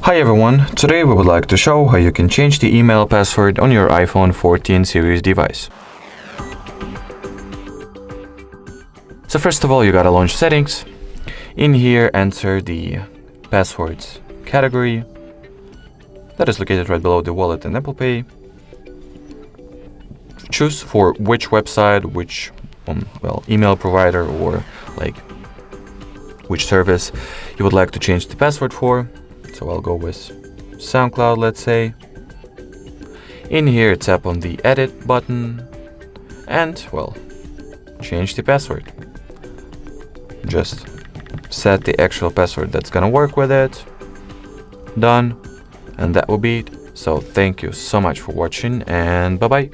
Hi everyone, today we would like to show how you can change the email password on your iPhone 14 series device. So first of all, you gotta launch settings. In here, enter the passwords category that is located right below the wallet and Apple Pay. Choose for which website, which email provider, or like which service you would like to change the password for. So I'll go with SoundCloud, let's say. In here, tap on the edit button and, change the password. Just set the actual password that's gonna work with it. Done. And that will be it. So thank you so much for watching, and bye-bye.